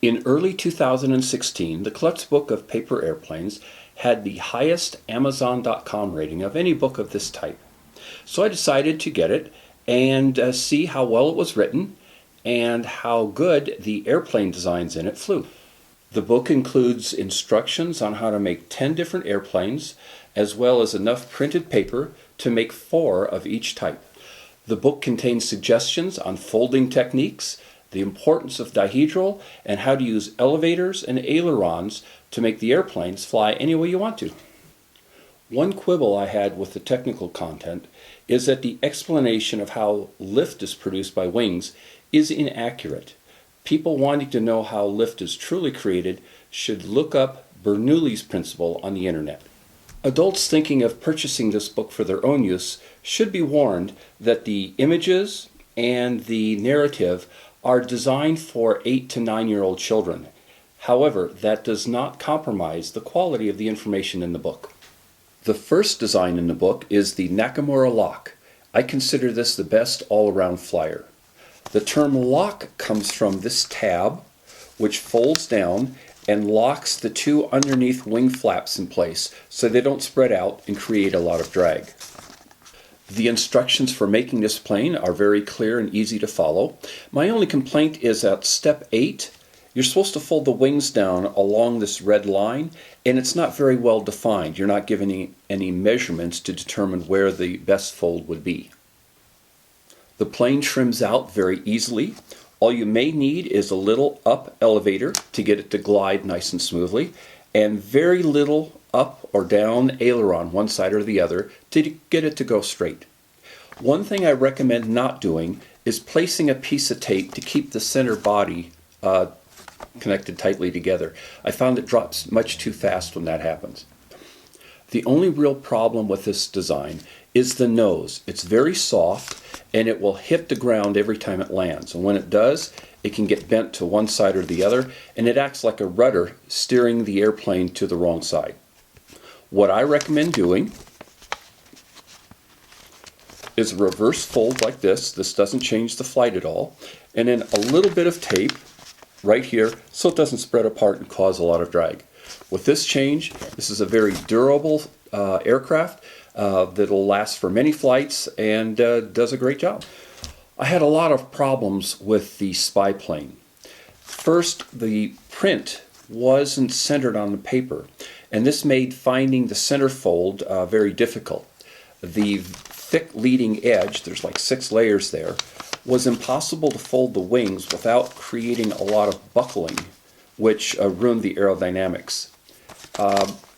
In early 2016, the Klutz book of paper airplanes had the highest Amazon.com rating of any book of this type. So I decided to get it and see how well it was written and how good the airplane designs in it flew. The book includes instructions on how to make 10 different airplanes, as well as enough printed paper to make 4 of each type. The book contains suggestions on folding techniques, the importance of dihedral, and how to use elevators and ailerons to make the airplanes fly any way you want to. One quibble I had with the technical content is that the explanation of how lift is produced by wings is inaccurate. People wanting to know how lift is truly created should look up Bernoulli's principle on the internet. Adults thinking of purchasing this book for their own use should be warned that the images and the narrative are designed for 8 to 9-year-old children. However, that does not compromise the quality of the information in the book. The first design in the book is the NACA Morlock. I consider this the best all-around flyer. The term lock comes from this tab, which folds down and locks the 2 underneath wing flaps in place so they don't spread out and create a lot of drag. The instructions for making this plane are very clear and easy to follow. My only complaint is at step 8, you're supposed to fold the wings down along this red line, and it's not very well defined. You're not given any measurements to determine where the best fold would be. The plane trims out very easily. All you may need is a little up elevator to get it to glide nice and smoothly, and very little up or down aileron, one side or the other, to get it to go straight. One thing I recommend not doing is placing a piece of tape to keep the center body connected tightly together. I found it drops much too fast when that happens. The only real problem with this design is the nose. It's very soft and it will hit the ground every time it lands. And when it does, it can get bent to one side or the other, and it acts like a rudder steering the airplane to the wrong side. What I recommend doing is a reverse fold like this. This doesn't change the flight at all. And then a little bit of tape right here so it doesn't spread apart and cause a lot of drag. With this change, this is a very durable aircraft that'll last for many flights and does a great job. I had a lot of problems with the spy plane. First, the print wasn't centered on the paper, and this made finding the center fold very difficult. The thick leading edge, there's like 6 layers there, was impossible to fold the wings without creating a lot of buckling, which ruined the aerodynamics.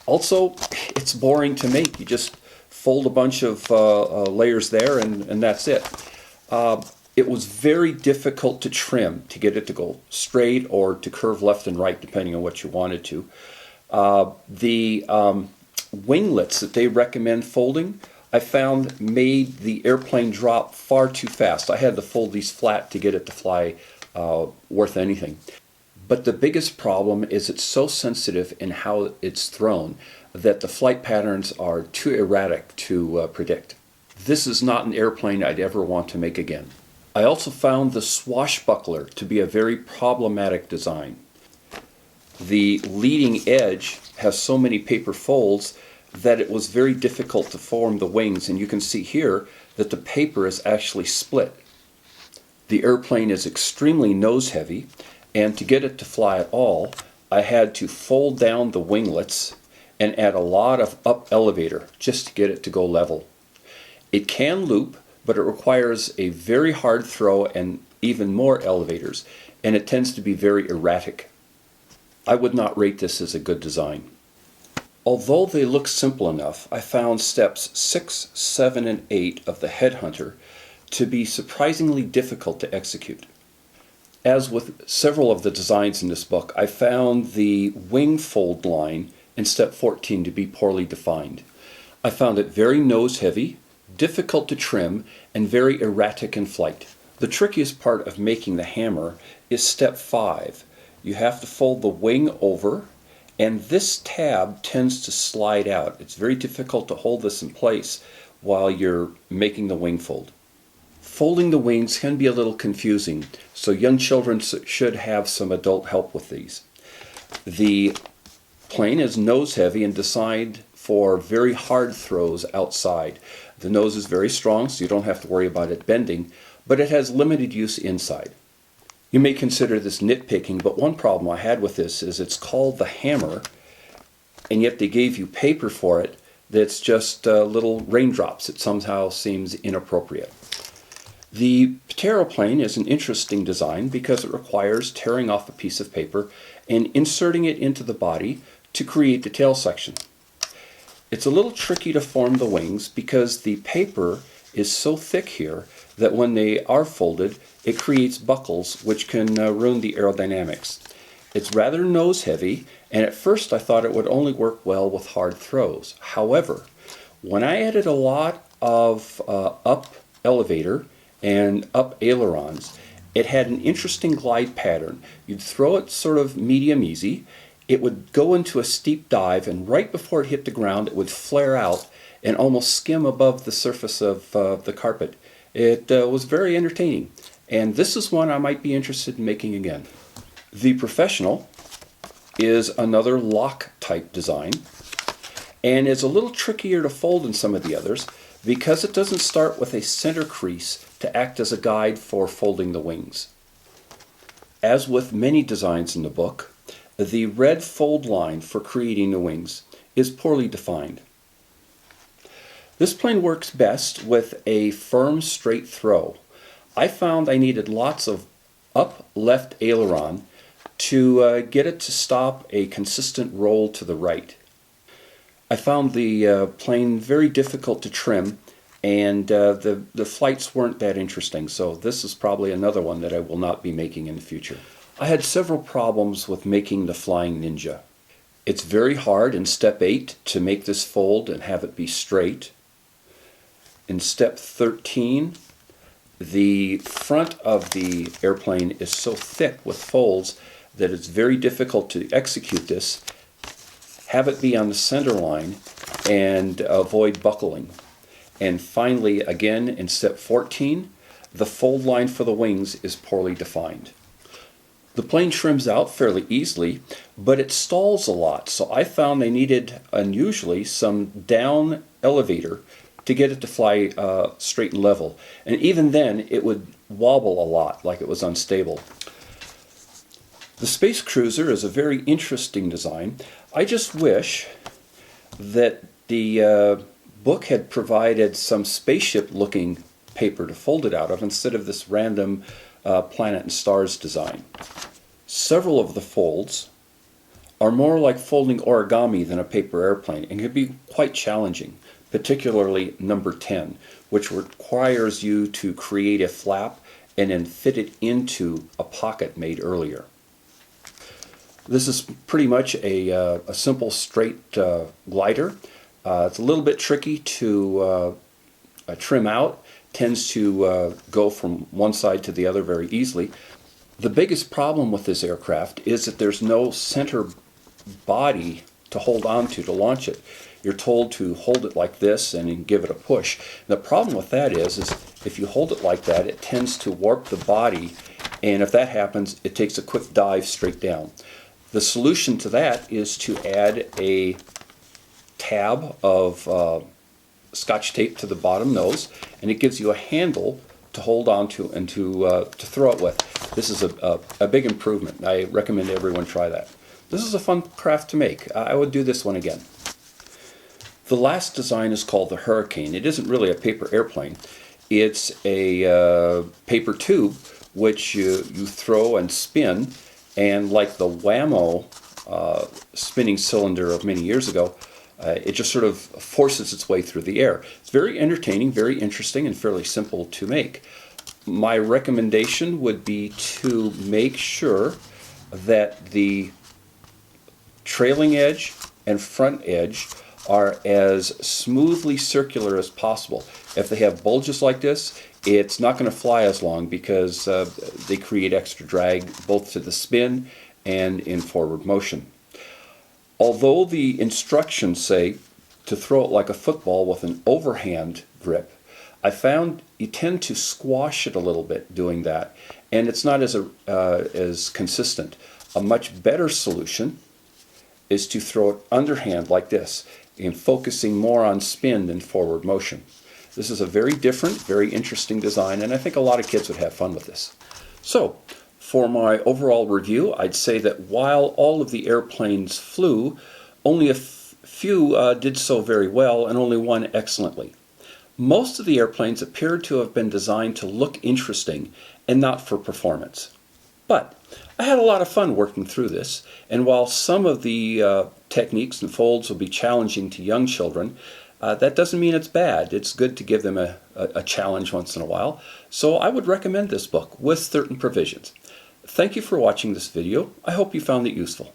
Also, it's boring to make. You just fold a bunch of layers there and that's it. It was very difficult to trim, to get it to go straight or to curve left and right depending on what you wanted to. The winglets that they recommend folding, I found made the airplane drop far too fast. I had to fold these flat to get it to fly worth anything. But the biggest problem is it's so sensitive in how it's thrown that the flight patterns are too erratic to predict. This is not an airplane I'd ever want to make again. I also found the Washbuckler to be a very problematic design. The leading edge has so many paper folds that it was very difficult to form the wings, and you can see here that the paper is actually split. The airplane is extremely nose heavy, and to get it to fly at all, I had to fold down the winglets and add a lot of up elevator just to get it to go level. It can loop, but it requires a very hard throw and even more elevators, and it tends to be very erratic. I would not rate this as a good design. Although they look simple enough, I found steps 6, 7, and 8 of the Headhunter to be surprisingly difficult to execute. As with several of the designs in this book, I found the wing fold line in step 14 to be poorly defined. I found it very nose heavy, difficult to trim, and very erratic in flight. The trickiest part of making the hammer is step 5. You have to fold the wing over, and this tab tends to slide out. It's very difficult to hold this in place while you're making the wing fold. Folding the wings can be a little confusing, so young children should have some adult help with these. The plane is nose heavy and designed for very hard throws outside. The nose is very strong, so you don't have to worry about it bending, but it has limited use inside. You may consider this nitpicking, but one problem I had with this is it's called the hammer, and yet they gave you paper for it that's just little raindrops. It somehow seems inappropriate. The Potaro plane is an interesting design because it requires tearing off a piece of paper and inserting it into the body to create the tail section. It's a little tricky to form the wings because the paper is so thick here that when they are folded, it creates buckles which can ruin the aerodynamics. It's rather nose heavy, and at first I thought it would only work well with hard throws. However, when I added a lot of up elevator and up ailerons, it had an interesting glide pattern. You'd throw it sort of medium easy, it would go into a steep dive, and right before it hit the ground it would flare out and almost skim above the surface of the carpet. It was very entertaining, and this is one I might be interested in making again. The Professional is another lock type design, and is a little trickier to fold than some of the others because it doesn't start with a center crease to act as a guide for folding the wings. As with many designs in the book, the red fold line for creating the wings is poorly defined. This plane works best with a firm straight throw. I found I needed lots of up left aileron to get it to stop a consistent roll to the right. I found the plane very difficult to trim, and the flights weren't that interesting, so this is probably another one that I will not be making in the future. I had several problems with making the Flying Ninja. It's very hard in step 8 to make this fold and have it be straight. In step 13, the front of the airplane is so thick with folds that it's very difficult to execute this, have it be on the center line, and avoid buckling. And finally, again, in step 14, the fold line for the wings is poorly defined. The plane trims out fairly easily, but it stalls a lot, so I found they needed, unusually, some down elevator to get it to fly straight and level. And even then, it would wobble a lot, like it was unstable. The Space Cruiser is a very interesting design. I just wish that the book had provided some spaceship-looking paper to fold it out of instead of this random planet and stars design. Several of the folds are more like folding origami than a paper airplane and can be quite challenging, particularly number 10, which requires you to create a flap and then fit it into a pocket made earlier. This is pretty much a simple straight glider. It's a little bit tricky to trim out, tends to go from one side to the other very easily. The biggest problem with this aircraft is that there's no center body to hold on to launch it. You're told to hold it like this and then give it a push. The problem with that is if you hold it like that, it tends to warp the body, and if that happens, it takes a quick dive straight down. The solution to that is to add a tab of Scotch tape to the bottom nose, and it gives you a handle to hold on to and to throw it with. This is a big improvement. I recommend everyone try that. This is a fun craft to make. I would do this one again. The last design is called the Hurricane. It isn't really a paper airplane. It's a paper tube which you throw and spin, and like the Whammo spinning cylinder of many years ago, it just sort of forces its way through the air. It's very entertaining, very interesting, and fairly simple to make. My recommendation would be to make sure that the trailing edge and front edge are as smoothly circular as possible. If they have bulges like this, it's not going to fly as long because they create extra drag both to the spin and in forward motion. Although the instructions say to throw it like a football with an overhand grip, I found you tend to squash it a little bit doing that, and it's not as consistent. A much better solution is to throw it underhand like this, and focusing more on spin than forward motion. This is a very different, very interesting design, and I think a lot of kids would have fun with this. So, for my overall review, I'd say that while all of the airplanes flew, only a few did so very well, and only one excellently. Most of the airplanes appeared to have been designed to look interesting and not for performance. But I had a lot of fun working through this, and while some of the techniques and folds will be challenging to young children, that doesn't mean it's bad. It's good to give them a challenge once in a while. So I would recommend this book with certain provisions. Thank you for watching this video. I hope you found it useful.